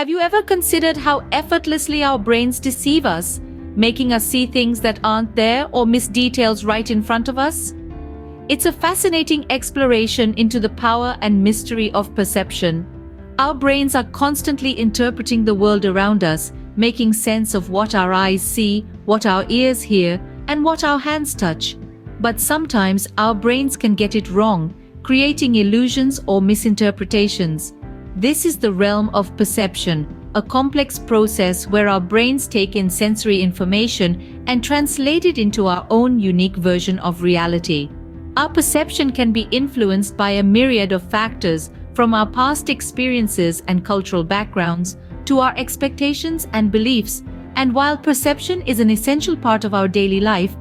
Have you ever considered how effortlessly our brains deceive us, making us see things that aren't there or miss details right in front of us? It's a fascinating exploration into the power and mystery of perception. Our brains are constantly interpreting the world around us, making sense of what our eyes see, what our ears hear, and what our hands touch. But sometimes our brains can get it wrong, creating illusions or misinterpretations. This is the realm of perception, a complex process where our brains take in sensory information and translate it into our own unique version of reality. Our perception can be influenced by a myriad of factors, from our past experiences and cultural backgrounds to our expectations and beliefs. And while perception is an essential part of our daily life,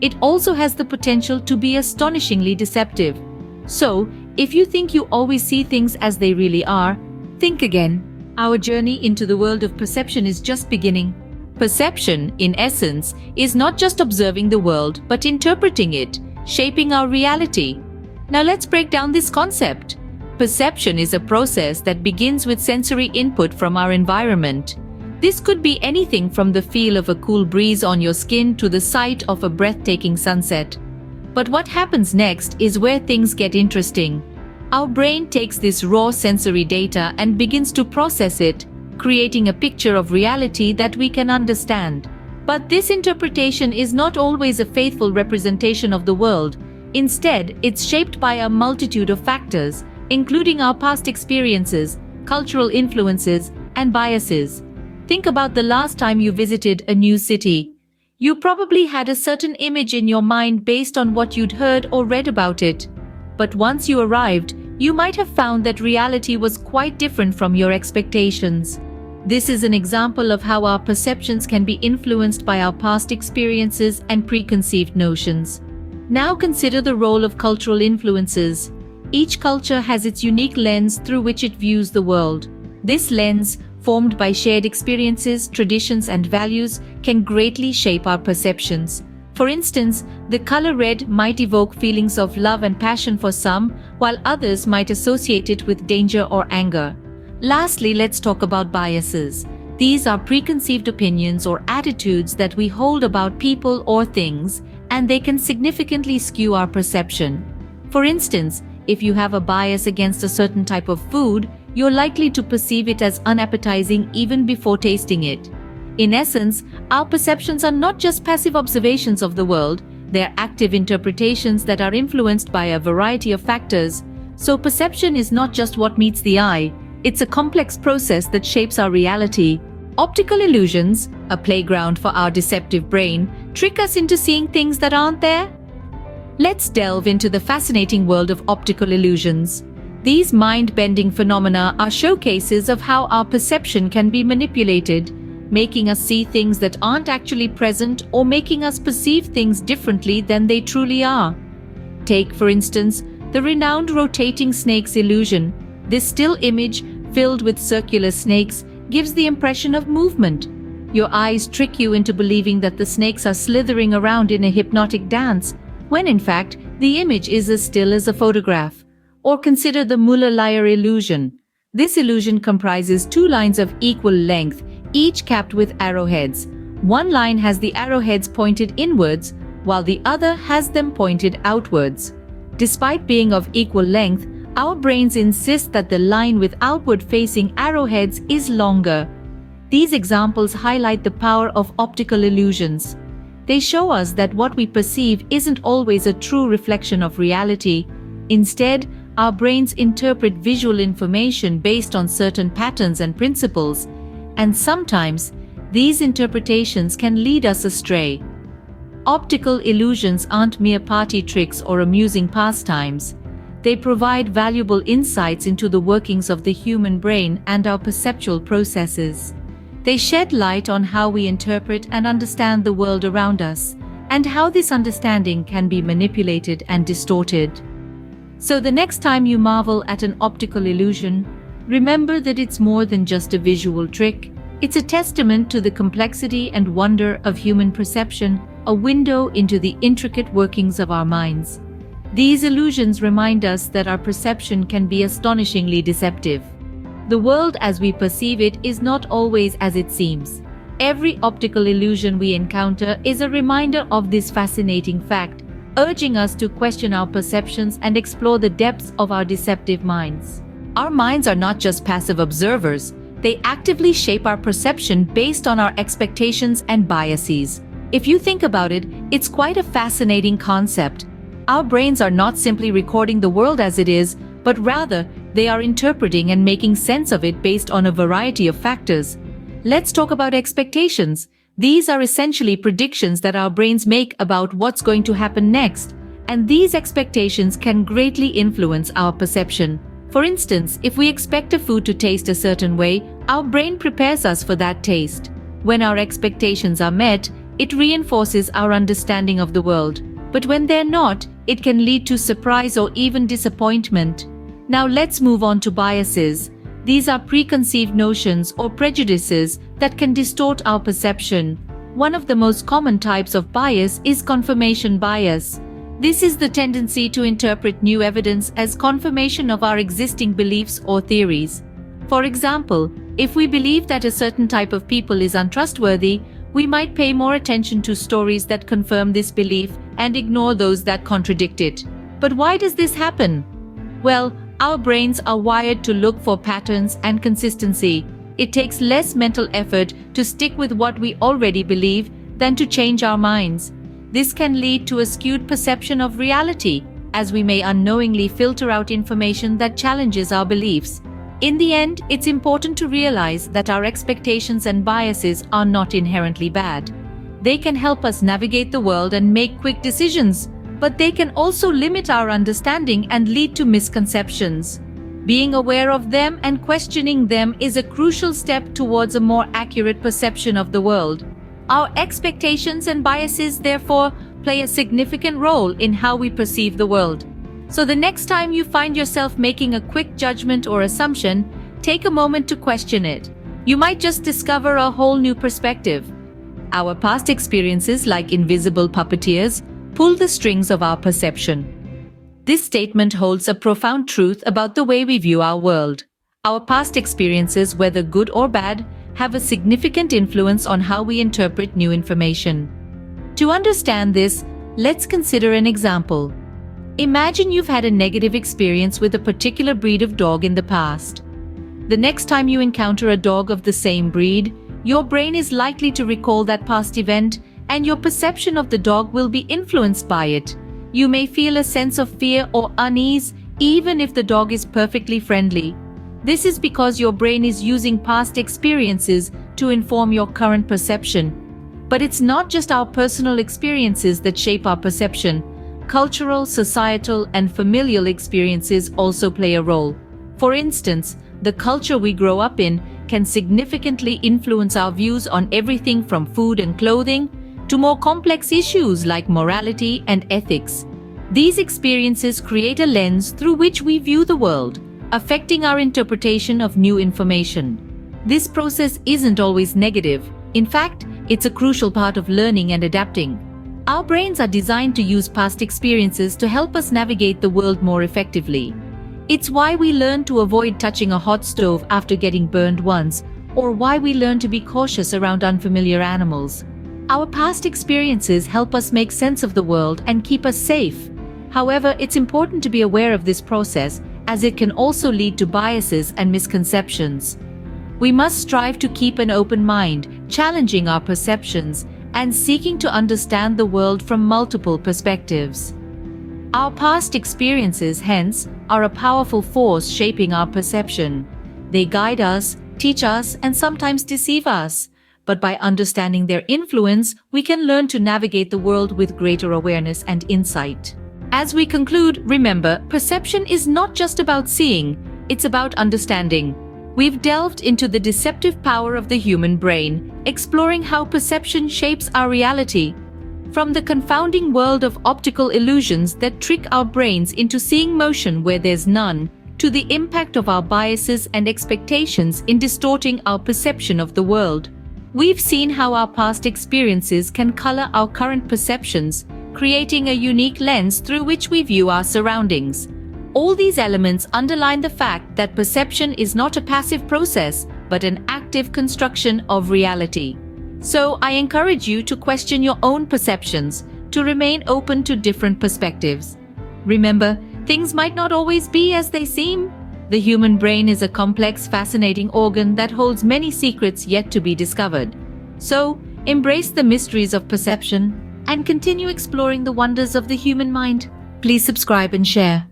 it also has the potential to be astonishingly deceptive. So, if you think you always see things as they really are, think again. Our journey into the world of perception is just beginning. Perception, in essence, is not just observing the world, but interpreting it, shaping our reality. Now let's break down this concept. Perception is a process that begins with sensory input from our environment. This could be anything from the feel of a cool breeze on your skin to the sight of a breathtaking sunset. But what happens next is where things get interesting. Our brain takes this raw sensory data and begins to process it, creating a picture of reality that we can understand. But this interpretation is not always a faithful representation of the world. Instead, it's shaped by a multitude of factors, including our past experiences, cultural influences, and biases. Think about the last time you visited a new city. You probably had a certain image in your mind based on what you'd heard or read about it. But once you arrived, you might have found that reality was quite different from your expectations. This is an example of how our perceptions can be influenced by our past experiences and preconceived notions. Now consider the role of cultural influences. Each culture has its unique lens through which it views the world. This lens, formed by shared experiences, traditions, and values, can greatly shape our perceptions. For instance, the color red might evoke feelings of love and passion for some, while others might associate it with danger or anger. Lastly, let's talk about biases. These are preconceived opinions or attitudes that we hold about people or things, and they can significantly skew our perception. For instance, if you have a bias against a certain type of food, you're likely to perceive it as unappetizing even before tasting it. In essence, our perceptions are not just passive observations of the world, they're active interpretations that are influenced by a variety of factors. So perception is not just what meets the eye, it's a complex process that shapes our reality. Optical illusions, a playground for our deceptive brain, trick us into seeing things that aren't there. Let's delve into the fascinating world of optical illusions. These mind-bending phenomena are showcases of how our perception can be manipulated, making us see things that aren't actually present or making us perceive things differently than they truly are. Take, for instance, the renowned rotating snakes illusion. This still image, filled with circular snakes, gives the impression of movement. Your eyes trick you into believing that the snakes are slithering around in a hypnotic dance, when in fact, the image is as still as a photograph. Or consider the Muller-Lyer illusion. This illusion comprises two lines of equal length, each capped with arrowheads. One line has the arrowheads pointed inwards, while the other has them pointed outwards. Despite being of equal length, our brains insist that the line with outward-facing arrowheads is longer. These examples highlight the power of optical illusions. They show us that what we perceive isn't always a true reflection of reality. Instead, our brains interpret visual information based on certain patterns and principles, and sometimes these interpretations can lead us astray. Optical illusions aren't mere party tricks or amusing pastimes. They provide valuable insights into the workings of the human brain and our perceptual processes. They shed light on how we interpret and understand the world around us, and how this understanding can be manipulated and distorted. So the next time you marvel at an optical illusion, remember that it's more than just a visual trick. It's a testament to the complexity and wonder of human perception, a window into the intricate workings of our minds. These illusions remind us that our perception can be astonishingly deceptive. The world as we perceive it is not always as it seems. Every optical illusion we encounter is a reminder of this fascinating fact, urging us to question our perceptions and explore the depths of our deceptive minds. Our minds are not just passive observers, they actively shape our perception based on our expectations and biases. If you think about it, it's quite a fascinating concept. Our brains are not simply recording the world as it is, but rather, they are interpreting and making sense of it based on a variety of factors. Let's talk about expectations. These are essentially predictions that our brains make about what's going to happen next, and these expectations can greatly influence our perception. For instance, if we expect a food to taste a certain way, our brain prepares us for that taste. When our expectations are met, it reinforces our understanding of the world. But when they're not, it can lead to surprise or even disappointment. Now let's move on to biases. These are preconceived notions or prejudices that can distort our perception. One of the most common types of bias is confirmation bias. This is the tendency to interpret new evidence as confirmation of our existing beliefs or theories. For example, if we believe that a certain type of people is untrustworthy, we might pay more attention to stories that confirm this belief and ignore those that contradict it. But why does this happen? Well, our brains are wired to look for patterns and consistency. It takes less mental effort to stick with what we already believe than to change our minds. This can lead to a skewed perception of reality, as we may unknowingly filter out information that challenges our beliefs. In the end, it's important to realize that our expectations and biases are not inherently bad. They can help us navigate the world and make quick decisions, but they can also limit our understanding and lead to misconceptions. Being aware of them and questioning them is a crucial step towards a more accurate perception of the world. Our expectations and biases, therefore, play a significant role in how we perceive the world. So the next time you find yourself making a quick judgment or assumption, take a moment to question it. You might just discover a whole new perspective. Our past experiences, like invisible puppeteers, pull the strings of our perception. This statement holds a profound truth about the way we view our world. Our past experiences, whether good or bad, have a significant influence on how we interpret new information. To understand this, let's consider an example. Imagine you've had a negative experience with a particular breed of dog in the past. The next time you encounter a dog of the same breed, your brain is likely to recall that past event, and your perception of the dog will be influenced by it. You may feel a sense of fear or unease, even if the dog is perfectly friendly. This is because your brain is using past experiences to inform your current perception. But it's not just our personal experiences that shape our perception. Cultural, societal, and familial experiences also play a role. For instance, the culture we grow up in can significantly influence our views on everything from food and clothing to more complex issues like morality and ethics. These experiences create a lens through which we view the world, affecting our interpretation of new information. This process isn't always negative. In fact, it's a crucial part of learning and adapting. Our brains are designed to use past experiences to help us navigate the world more effectively. It's why we learn to avoid touching a hot stove after getting burned once, or why we learn to be cautious around unfamiliar animals. Our past experiences help us make sense of the world and keep us safe. However, it's important to be aware of this process, as it can also lead to biases and misconceptions. We must strive to keep an open mind, challenging our perceptions, and seeking to understand the world from multiple perspectives. Our past experiences, hence, are a powerful force shaping our perception. They guide us, teach us, and sometimes deceive us. But by understanding their influence, we can learn to navigate the world with greater awareness and insight. As we conclude, remember, perception is not just about seeing, it's about understanding. We've delved into the deceptive power of the human brain, exploring how perception shapes our reality. From the confounding world of optical illusions that trick our brains into seeing motion where there's none, to the impact of our biases and expectations in distorting our perception of the world. We've seen how our past experiences can color our current perceptions, creating a unique lens through which we view our surroundings. All these elements underline the fact that perception is not a passive process, but an active construction of reality. So I encourage you to question your own perceptions, to remain open to different perspectives. Remember, things might not always be as they seem. The human brain is a complex, fascinating organ that holds many secrets yet to be discovered. So, embrace the mysteries of perception and continue exploring the wonders of the human mind. Please subscribe and share.